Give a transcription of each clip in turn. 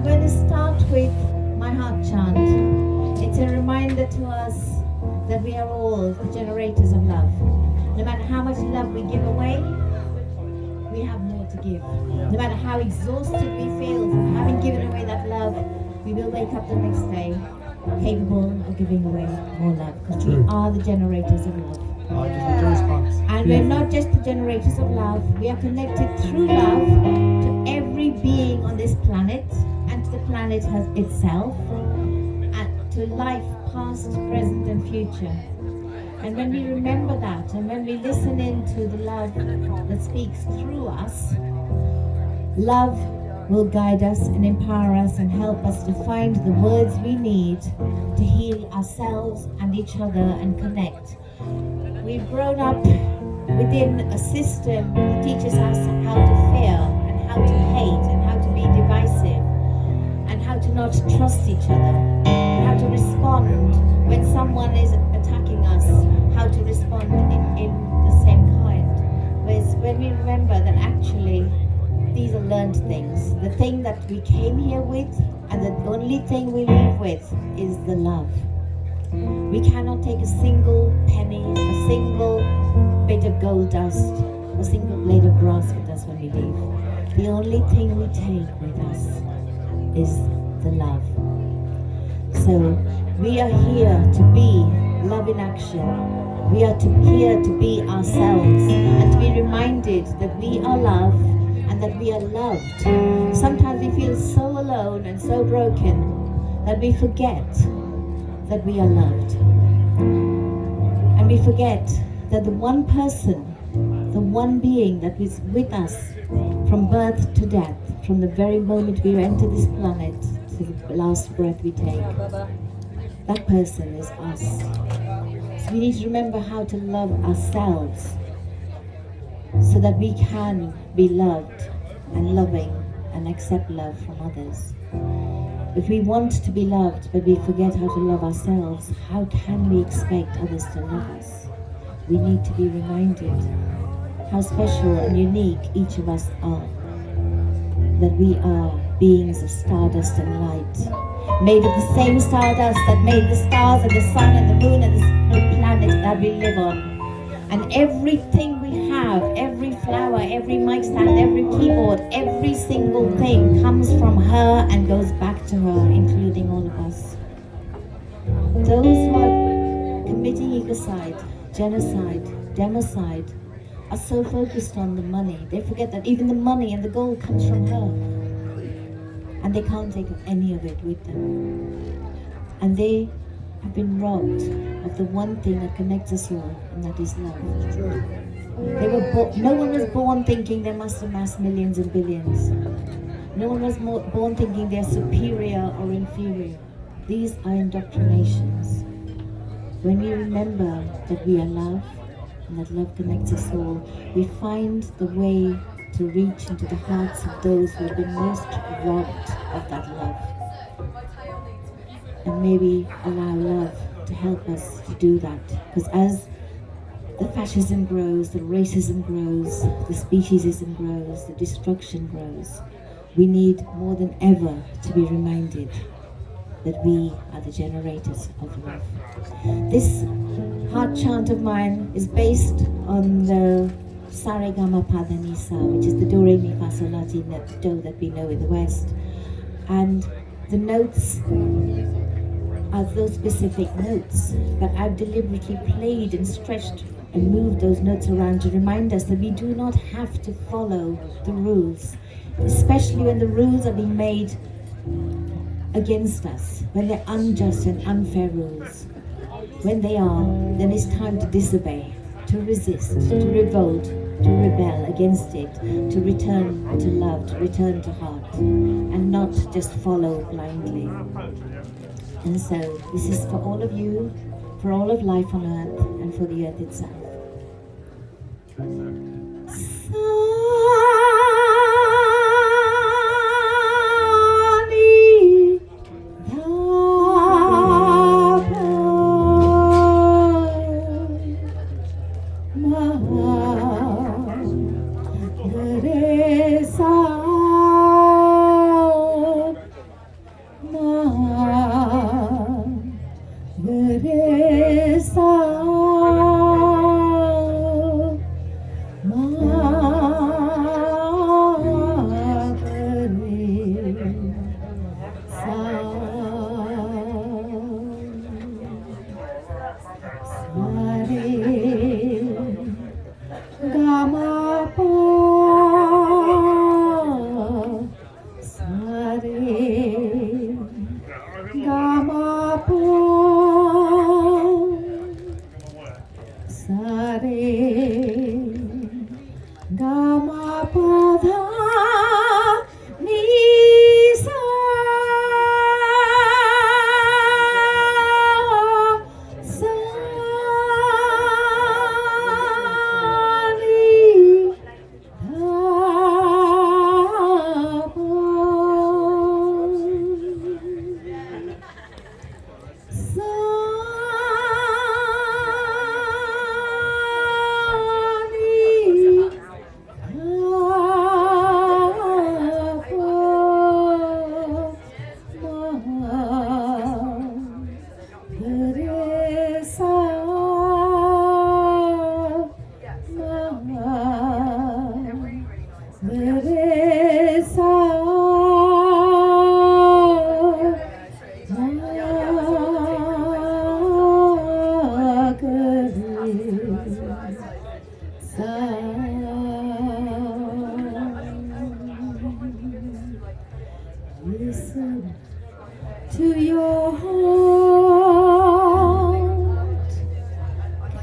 I'm going to start with my heart chant. It's a reminder to us that we are all the generators of love. No matter how much love we give away, we have more to give. No matter how exhausted we feel from having given away that love, we will wake up the next day capable of giving away more love, because we are the generators of love. And we're not just the generators of love, we are connected through love to every being on this planet and to the planet itself, and to life past, present and future. And when we remember that, and when we listen into the love that speaks through us, love will guide us and empower us and help us to find the words we need to heal ourselves and each other and connect. We've grown up within a system that teaches us how to fear and how to hate and how to be divisive and how to not trust each other and how to respond when someone is attacking us, how to respond in the same kind. Whereas when we remember that actually these are learned things, the thing that we came here with and the only thing we leave with is the love. We cannot take a single penny, a single bit of gold dust, a single blade of grass with us when we leave. The only thing we take with us is the love. So we are here to be love in action. We are here to be ourselves and to be reminded that we are love and that we are loved. Sometimes we feel so alone and so broken that we forget that we are loved. And we forget that the one person, the one being that is with us from birth to death, from the very moment we enter this planet to the last breath we take, that person is us. So we need to remember how to love ourselves so that we can be loved and loving and accept love from others. If we want to be loved but we forget how to love ourselves, how can we expect others to love us? We need to be reminded how special and unique each of us are. That we are beings of stardust and light, made of the same stardust that made the stars and the sun and the moon and the planet that we live on. And everything we have, every flower, every mic stand, every keyboard, every single thing comes from her and goes back to her, including all of us. Those who are committing ecocide, genocide, democide, are so focused on the money. They forget that even the money and the gold comes from her. And they can't take any of it with them. And they have been robbed of the one thing that connects us all, and that is love. No one was born thinking they must amass millions and billions. No one was born thinking they're superior or inferior. These are indoctrinations. When we remember that we are love and that love connects us all, we find the way to reach into the hearts of those who have been most robbed of that love. And maybe allow love to help us to do that. Because as the fascism grows, the racism grows, the speciesism grows, the destruction grows, we need more than ever to be reminded that we are the generators of love. This heart chant of mine is based on the Sa Re Ga Ma Pa Dha Ni Sa, which is the Do Re Mi Fa Sol La Ti Do that we know in the West. And the notes are those specific notes, but I've deliberately played and stretched and moved those notes around to remind us that we do not have to follow the rules, especially when the rules are being made against us, when they're unjust and unfair rules. When they are, then it's time to disobey, to resist, to revolt, to rebel against it, to return to love, to return to heart, and not just follow blindly. And so this is for all of you, for all of life on earth, and for the earth itself. Listen to your heart.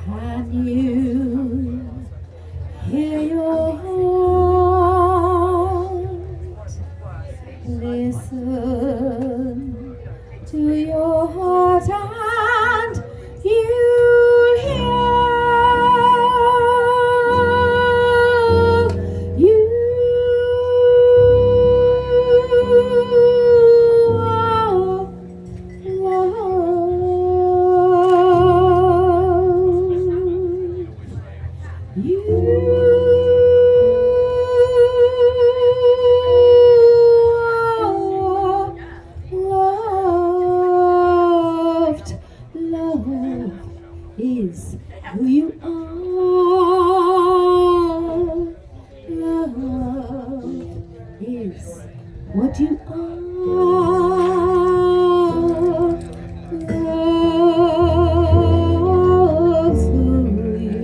Can you hear your heart? Listen to your heart and you'll hear. Is who you are. Love is what you are. Love's who you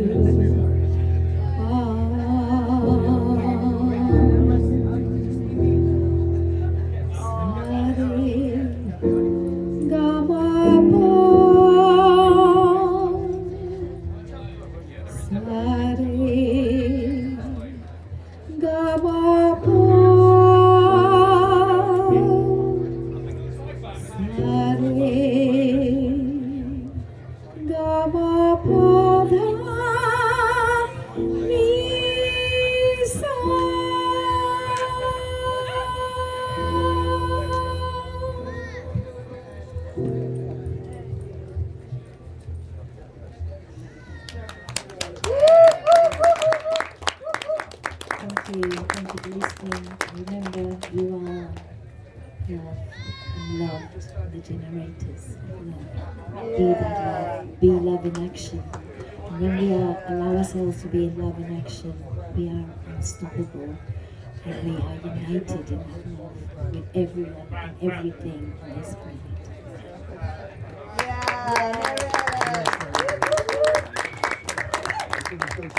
Thank you for listening. Remember, you are loved and loved, the generators of love. Be that love, be love in action. And when we allow ourselves to be in love in action, we are unstoppable. And we are united in that love with everyone and everything on this planet.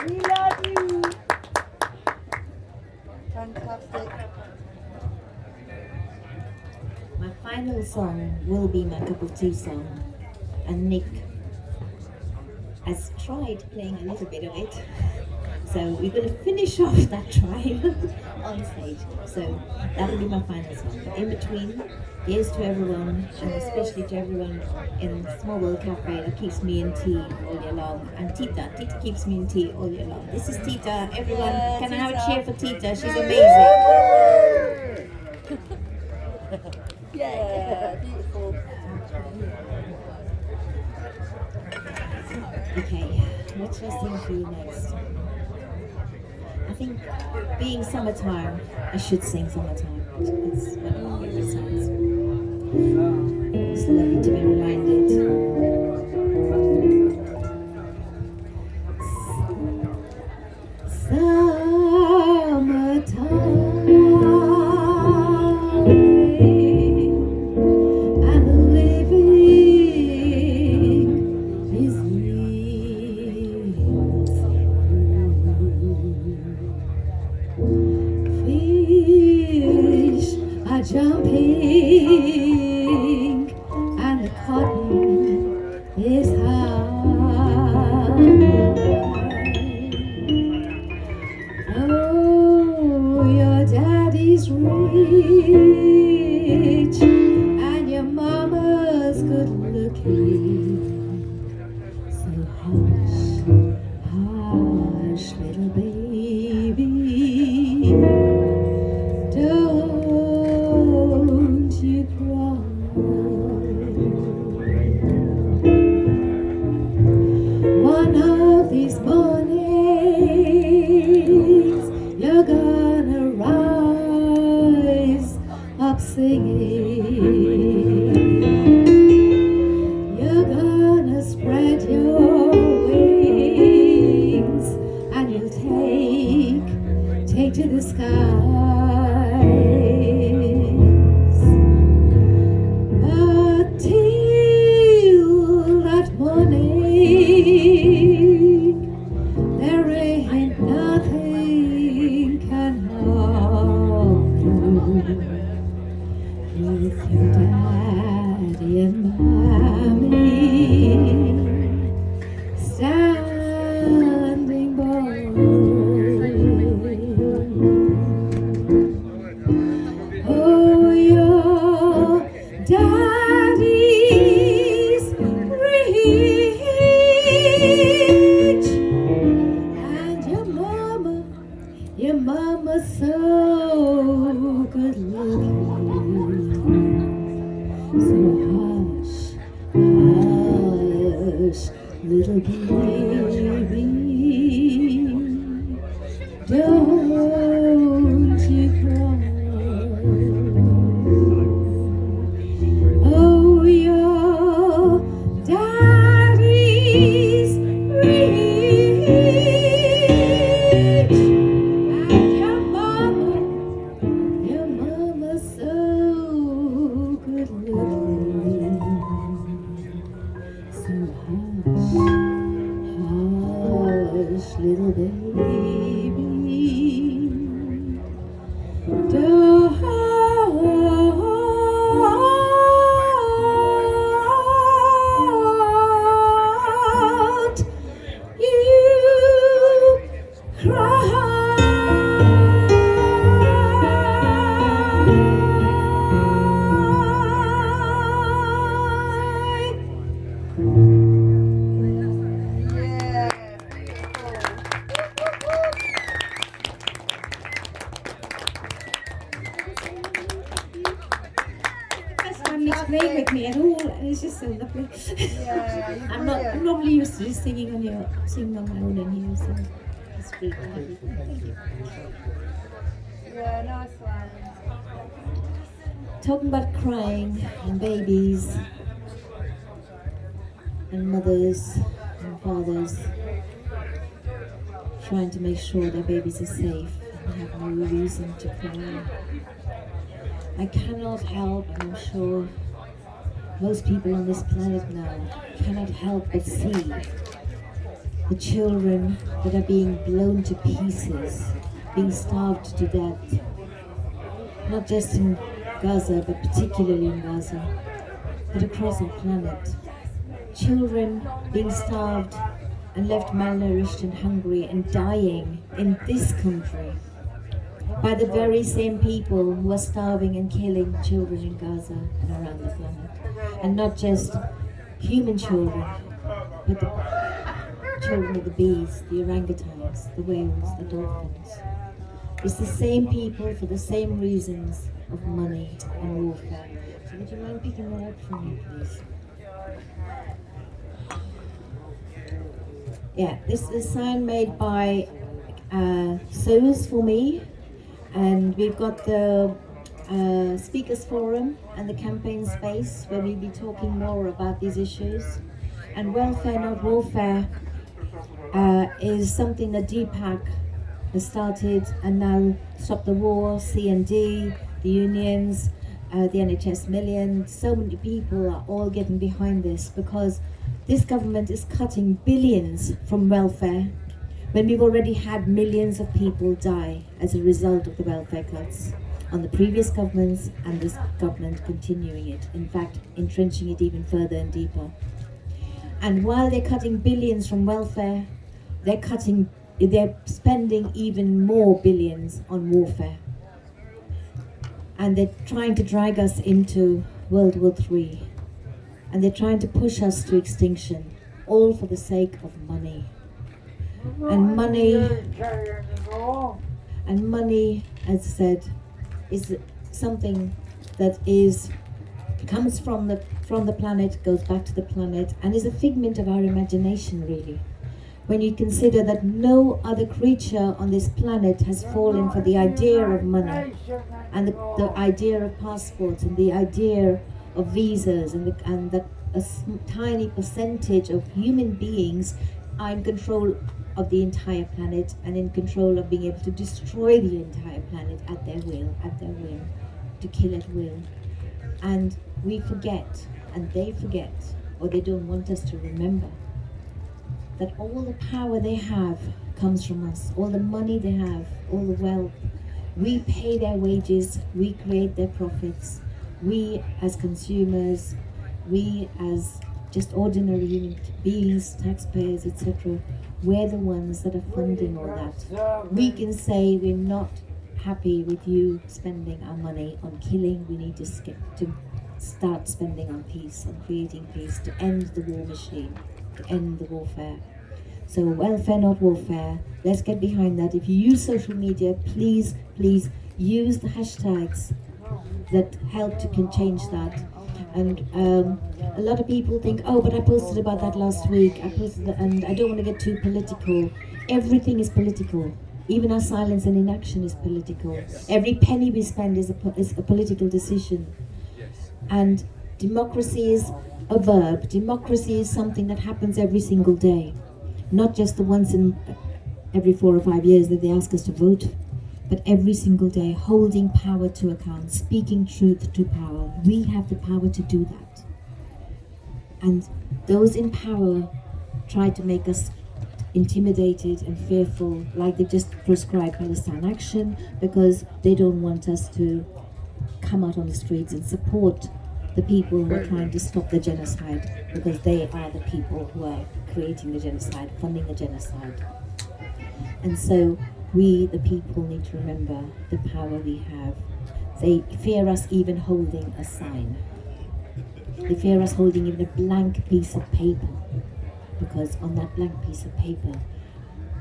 We love you. Fantastic. My final song will be my cup of tea song, and Nick has tried playing a little bit of it. So we're going to finish off that trial on stage. So that will be my final song. But in between, here's to everyone, and especially to everyone in Small World Cafe that keeps me in tea all year long. And Tita keeps me in tea all year long. This is Tita. Everyone, can I have a cheer for Tita? She's amazing. Yeah, beautiful. Okay, what should I sing for you next? I think, being summertime, I should sing Summertime. It's one of my favorite songs. It's lovely to be reminded. I just pink and the cotton is high. Oh, your daddy's rich and your mama's good looking. So hush, hush, little baby, don't you cry. One of these mornings, you're gonna rise up singing. You're gonna spread your wings and you'll take to the skies. But till that morning, there ain't nothing can harm you with your daddy and mommy standing by. Oh, your daddy's rich and your mama's so good looking. So hush, hush, little baby, don't you cry. Oh, your daddy's rich and your mama's so good looking. So hush, little baby, don't you cry. Yeah. First time he's playing with me at all, and it's just so lovely. Yeah, you're I'm brilliant. normally used to just singing on my own in here, so it's great. Thank you. Yeah, nice one. Talking about crying and babies and mothers and fathers trying to make sure their babies are safe and have no reason to cry. I cannot help, and I'm sure most people on this planet now cannot help but see the children that are being blown to pieces, being starved to death. Not just in Gaza, but particularly in Gaza, but across our planet. Children being starved and left malnourished and hungry and dying in this country by the very same people who are starving and killing children in Gaza and around the planet. And not just human children, but the children of the bees, the orangutans, the whales, the dolphins. It's the same people for the same reasons of money and warfare. So would you mind picking that up for me, please? Yeah, this is a sign made by Sews for me, and we've got the speakers forum and the campaign space where we'll be talking more about these issues. And welfare, not warfare, is something that Deepak has started, and now Stop the War, CND, the unions, the NHS Million. So many people are all getting behind this because this government is cutting billions from welfare when we've already had millions of people die as a result of the welfare cuts. on the previous governments and this government continuing it. In fact, entrenching it even further and deeper. And while they're cutting billions from welfare, they're spending even more billions on warfare. And they're trying to drag us into World War III. And they're trying to push us to extinction, all for the sake of money. And money, as I said, is something that comes from the planet, goes back to the planet, and is a figment of our imagination, really. When you consider that no other creature on this planet has fallen for the idea of money, and the idea of passports, and the idea of visas, and that a tiny percentage of human beings are in control of the entire planet and in control of being able to destroy the entire planet at their will, to kill at will. And we forget, and they forget, or they don't want us to remember, that all the power they have comes from us, all the money they have, all the wealth. We pay their wages, we create their profits. We as consumers, we as just ordinary human beings, taxpayers, etc., we're the ones that are funding all that. We can say we're not happy with you spending our money on killing. We need to start spending on peace, on creating peace, to end the war machine, to end the warfare. So welfare, not warfare. Let's get behind that. If you use social media, please use the hashtags that help to change that. And a lot of people think, oh, but I posted about that last week. And I don't want to get too political. Everything is political. Even our silence and inaction is political. Yes. Every penny we spend is a political decision. Yes. And democracy is a verb. Democracy is something that happens every single day. Not just the once in every 4 or 5 years that they ask us to vote, but every single day, holding power to account, speaking truth to power. We have the power to do that. And those in power try to make us intimidated and fearful, like they just prescribed Palestine Action, because they don't want us to come out on the streets and support the people who are trying to stop the genocide, because they are the people who are creating the genocide, funding the genocide. And so we, the people, need to remember the power we have. They fear us even holding a sign. They fear us holding even a blank piece of paper, because on that blank piece of paper,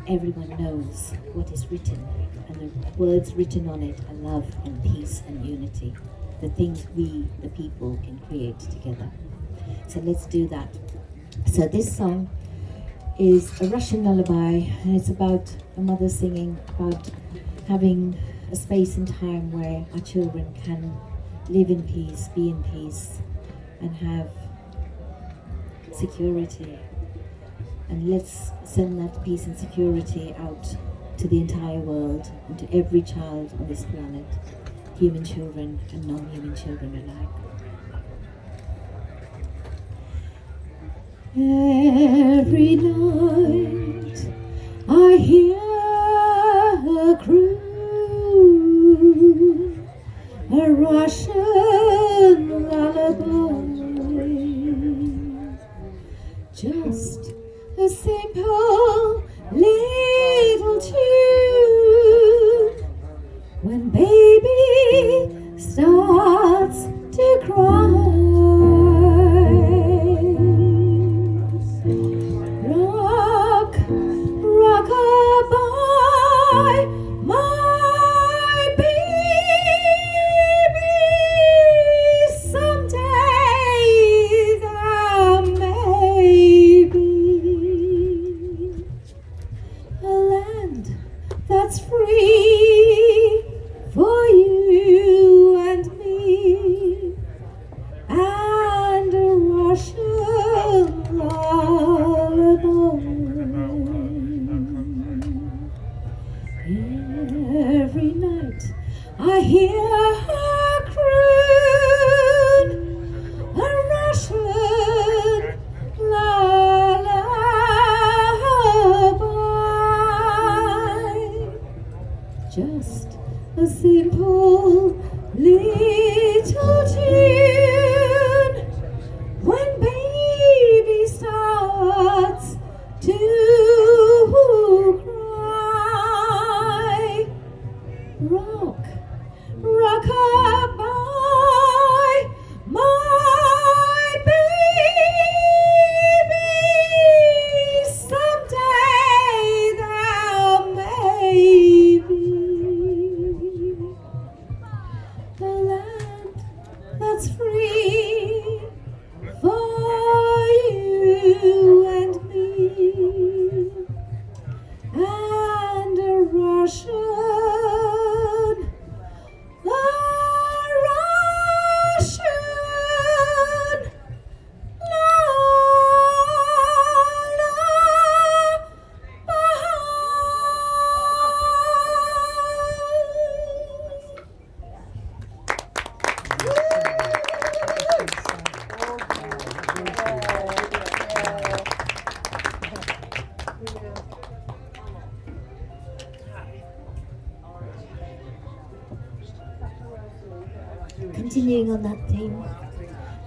everyone knows what is written, and the words written on it are love and peace and unity, the things we, the people, can create together. So let's do that. So this song is a Russian lullaby, and it's about a mother singing about having a space and time where our children can live in peace, be in peace, and have security. And let's send that peace and security out to the entire world and to every child on this planet, human children and non-human children alike. Every night I hear a croon, a Russian lullaby, just a simple little tune. When baby starts to cry,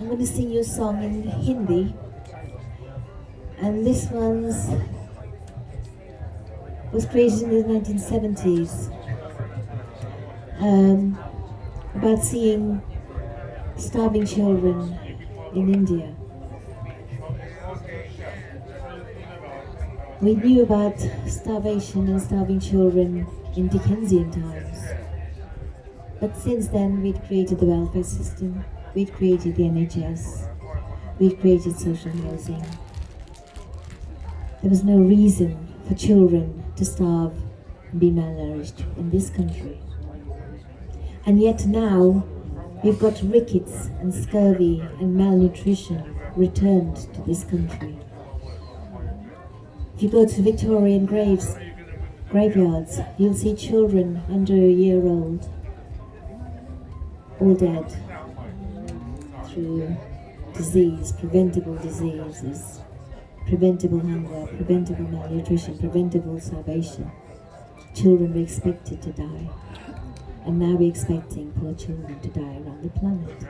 I'm going to sing you a song in Hindi. And this was created in the 1970s. About seeing starving children in India. We knew about starvation and starving children in Dickensian times. But since then, we'd created the welfare system, we'd created the NHS, we'd created social housing. There was no reason for children to starve and be malnourished in this country. And yet now, we've got rickets and scurvy and malnutrition returned to this country. If you go to Victorian graveyards, you'll see children under a year old, all dead through disease, preventable diseases, preventable hunger, preventable malnutrition, preventable starvation. Children were expected to die. And now we're expecting poor children to die around the planet.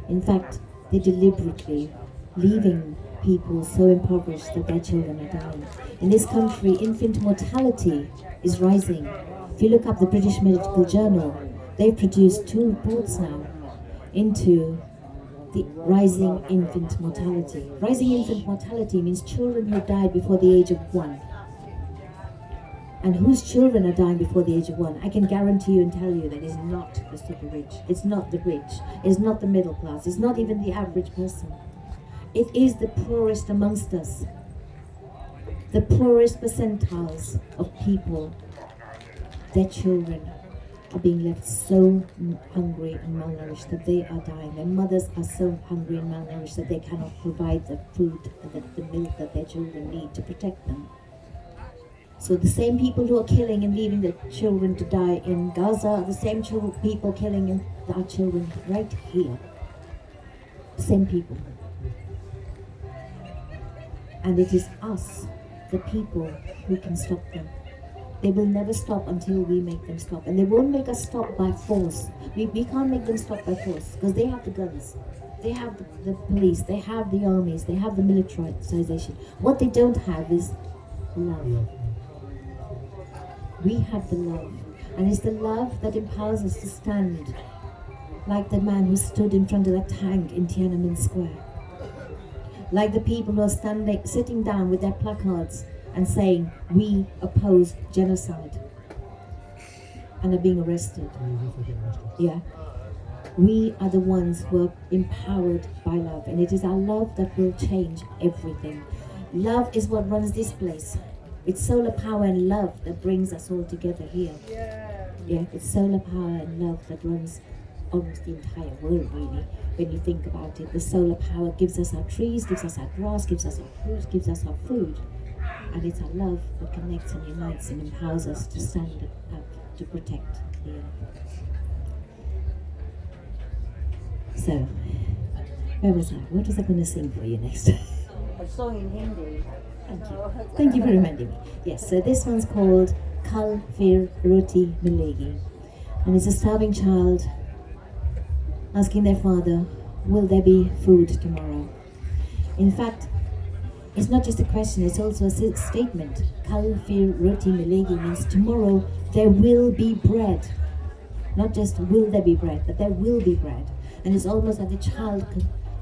In fact, they're deliberately leaving people so impoverished that their children are dying. In this country, infant mortality is rising. If you look up the British Medical Journal, they've produced 2 reports now into the rising infant mortality. Rising infant mortality means children who died before the age of 1. And whose children are dying before the age of 1, I can guarantee you and tell you that it's not the super rich, it's not the rich, it's not the middle class, it's not even the average person. It is the poorest amongst us, the poorest percentiles of people. Their children are being left so hungry and malnourished that they are dying. Their mothers are so hungry and malnourished that they cannot provide the food and the milk that their children need to protect them. So the same people who are killing and leaving the children to die in Gaza are the same people killing our children right here. Same people. And it is us, the people, who can stop them. They will never stop until we make them stop. And they won't make us stop by force. We can't make them stop by force because they have the guns. They have the police, they have the armies, they have the militarization. What they don't have is love. We have the love, and it's the love that empowers us to stand like the man who stood in front of that tank in Tiananmen Square, like the people who are sitting down with their placards and saying, we oppose genocide, and are being arrested. Yeah. We are the ones who are empowered by love, and it is our love that will change everything. Love is what runs this place. It's solar power and love that brings us all together here. Yeah, it's solar power and love that runs almost the entire world, really, when you think about it. The solar power gives us our trees, gives us our grass, gives us our fruits, gives us our food. And it's our love that connects and unites and empowers us to stand up to protect the earth. So, where was I? What was I going to sing for you next? A song in Hindi. Thank you. Thank you for reminding me. Yes, so this one's called Kal Fir Roti Milegi. And it's a starving child asking their father, will there be food tomorrow? In fact, it's not just a question, it's also a statement. Kal Fir Roti Milegi means tomorrow there will be bread. Not just will there be bread, but there will be bread. And it's almost like the child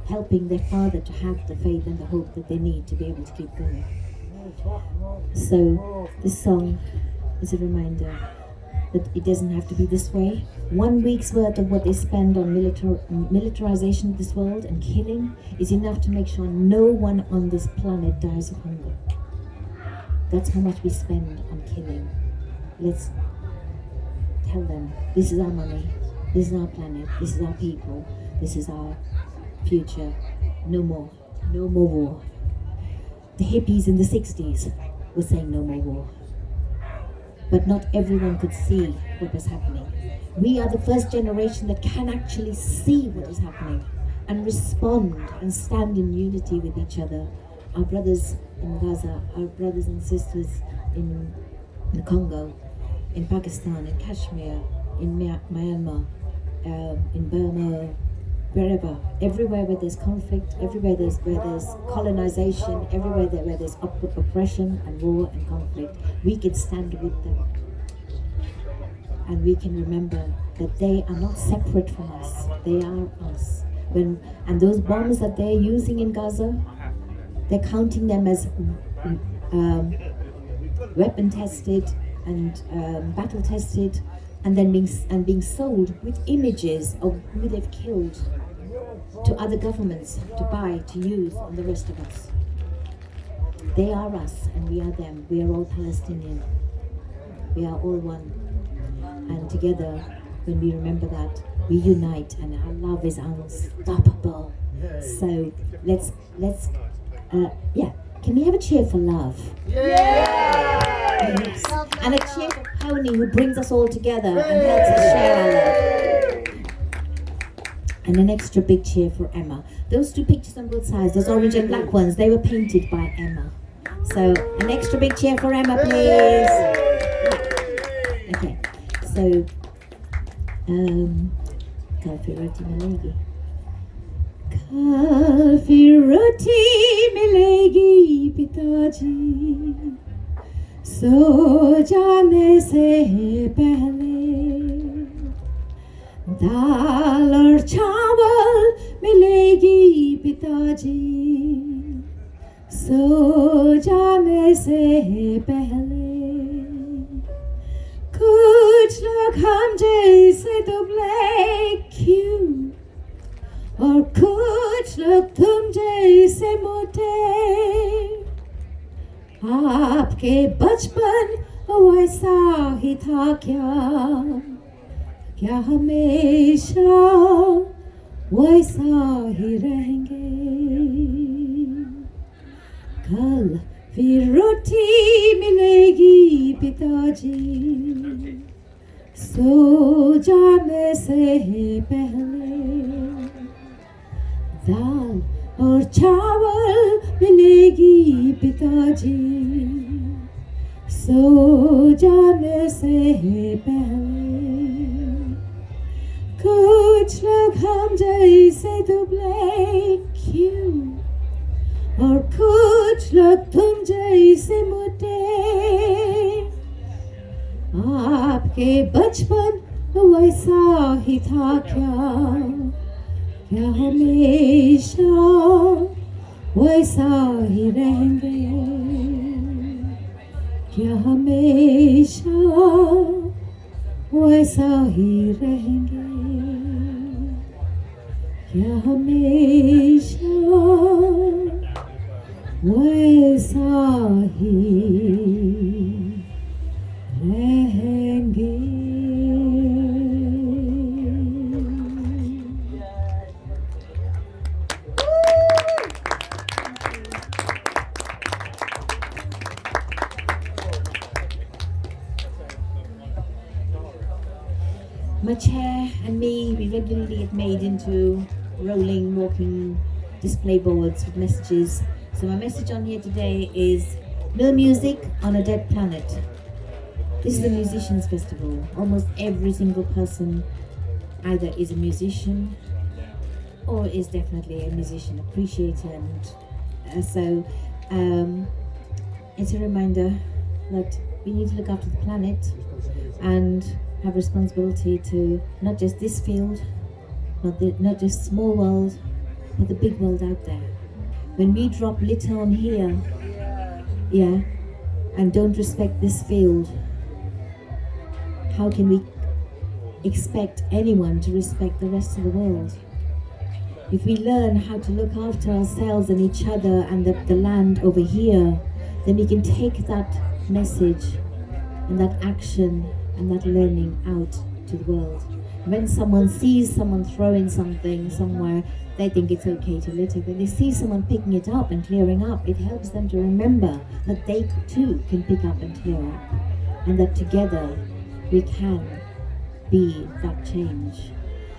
helping their father to have the faith and the hope that they need to be able to keep going. So this song is a reminder that it doesn't have to be this way. 1 week's worth of what they spend on militarization of this world and killing is enough to make sure no one on this planet dies of hunger. That's how much we spend on killing. Let's tell them, this is our money, this is our planet, this is our people, this is our future. No more war. The hippies in the 60s were saying no more war. But not everyone could see what was happening. We are the first generation that can actually see what is happening and respond and stand in unity with each other. Our brothers in Gaza, our brothers and sisters in the Congo, in Pakistan, in Kashmir, in Myanmar, in Burma, wherever, everywhere where there's conflict, everywhere where there's colonization, everywhere where there's oppression and war and conflict, we can stand with them. And we can remember that they are not separate from us, they are us. And those bombs that they're using in Gaza, they're counting them as weapon tested and battle tested, and then being sold with images of who they've killed to other governments to buy, to use on the rest of us. They are us and we are them. We are all Palestinian. We are all one. And together, when we remember that, we unite and our love is unstoppable. So let's can we have a cheer for love? Yes. And a cheer for Pony, who brings us all together and helps us share our love. And an extra big cheer for Emma. Those two pictures on both sides, those orange and black ones, they were painted by Emma. So an extra big cheer for Emma, please. Okay, so Kalfi Roti Milegi. Kalfi Roti Milegi Pitaji, सो जाने से पहले दाल और चावल मिलेगी पिताजी, सो जाने से पहले कुछ लोग हम जैसे दुबले क्यों और कुछ लोग तुम जैसे मोटे, आपके बचपन वैसा ही था क्या हमेशा वैसा ही रहेंगे। कल फिर रोटी मिलेगी पिताजी, सो जाने से पहले दाल और चावल मिलेगी पिताजी, सो जाने से पहले कुछ लोग हम जैसे दुबले क्यों और कुछ लोग तुम जैसे मोटे, आपके बचपन वैसा ही था क्या हमेशा वैसा ही रहेंगे, क्या हमेशा वैसा ही रहेंगे, क्या हमेशा वैसा ही रहेंगे। My chair and me, we regularly get made into rolling, walking display boards with messages. So my message on here today is no music on a dead planet. This is the Musicians Festival. Almost every single person either is a musician or is definitely a musician appreciator. And so it's a reminder that we need to look after the planet and have responsibility to not just this field, not just small world, but the big world out there. When we drop litter on here, and don't respect this field, how can we expect anyone to respect the rest of the world? If we learn how to look after ourselves and each other and the land over here, then we can take that message and that action and that learning out to the world. When someone sees someone throwing something somewhere, they think it's okay to litter. When they see someone picking it up and clearing up, it helps them to remember that they too can pick up and clear up, and that together we can be that change.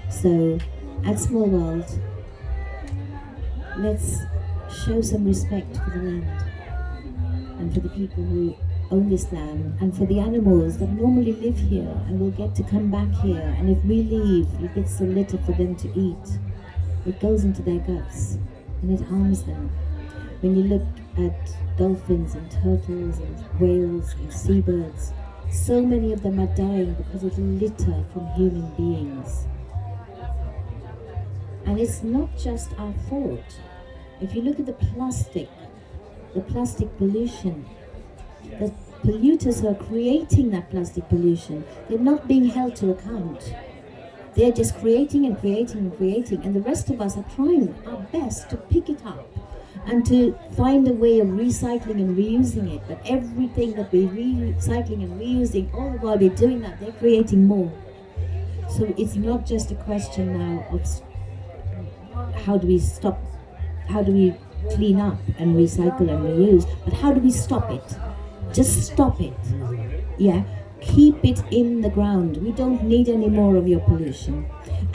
So at Small World, let's show some respect for the land and for the people who own this land, and for the animals that normally live here and will get to come back here, and if we leave, it gets some litter for them to eat. it goes into their guts and it harms them. When you look at dolphins and turtles and whales and seabirds, so many of them are dying because of litter from human beings. And it's not just our fault. If you look at the plastic pollution, the polluters who are creating that plastic pollution, they're not being held to account. They're just creating and creating and creating, and the rest of us are trying our best to pick it up and to find a way of recycling and reusing it. But everything that we're recycling and reusing, all the while we're doing that, they're creating more. So it's not just a question now of how do we clean up and recycle and reuse, but how do we stop it? Just stop it. Yeah, keep it in the ground. We don't need any more of your pollution.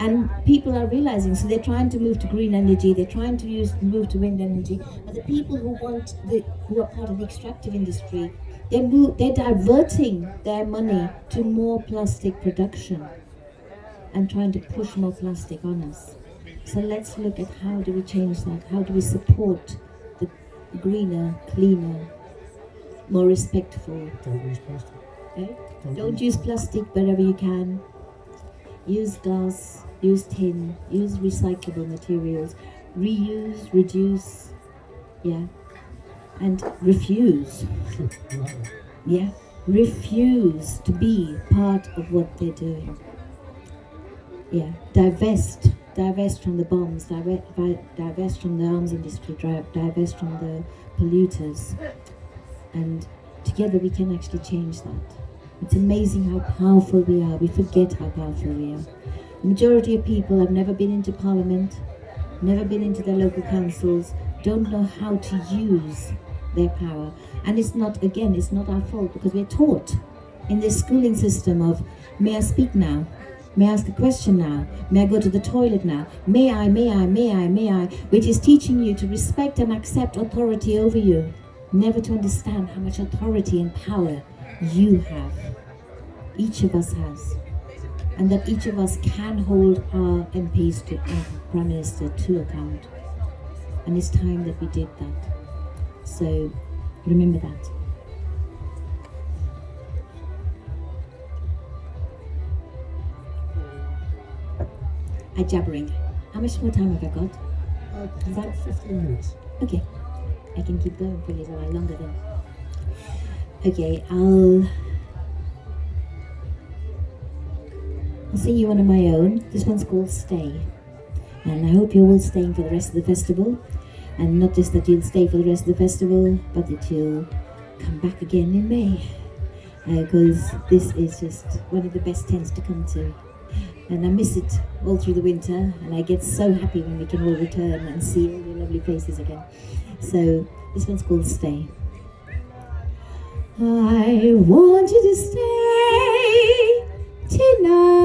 And people are realizing, so they're trying to move to green energy, they're trying to move to wind energy, but the people who are part of the extractive industry, they're diverting their money to more plastic production and trying to push more plastic on us. So let's look at how do we change that? How do we support the greener, cleaner, more respectful? Don't use plastic. Okay? Don't use plastic wherever you can. Use glass, use tin, use recyclable materials, reuse, reduce, yeah, and refuse. Yeah, refuse to be part of what they're doing. Yeah, divest from the bombs, divest from the arms industry, divest from the polluters, and together we can actually change that. It's amazing how powerful we are. We forget how powerful we are. The majority of people have never been into parliament, never been into their local councils, don't know how to use their power. And it's not our fault, because we're taught in this schooling system of, may I speak now? May I ask a question now? May I go to the toilet now? May I, which is teaching you to respect and accept authority over you, never to understand how much authority and power you have. Each of us has. And that each of us can hold our MPs to our Prime Minister to account. And it's time that we did that. So remember that. I'm jabbering. How much more time have I got? About 15 minutes. Okay. I can keep going for a little while longer then. Okay, I'll sing you one of my own. This one's called Stay. And I hope you're all staying for the rest of the festival. And not just that you'll stay for the rest of the festival, but that you'll come back again in May. Because this is just one of the best tents to come to. And I miss it all through the winter, and I get so happy when we can all return and see all your lovely faces again. So this one's called Stay. I want you to stay tonight.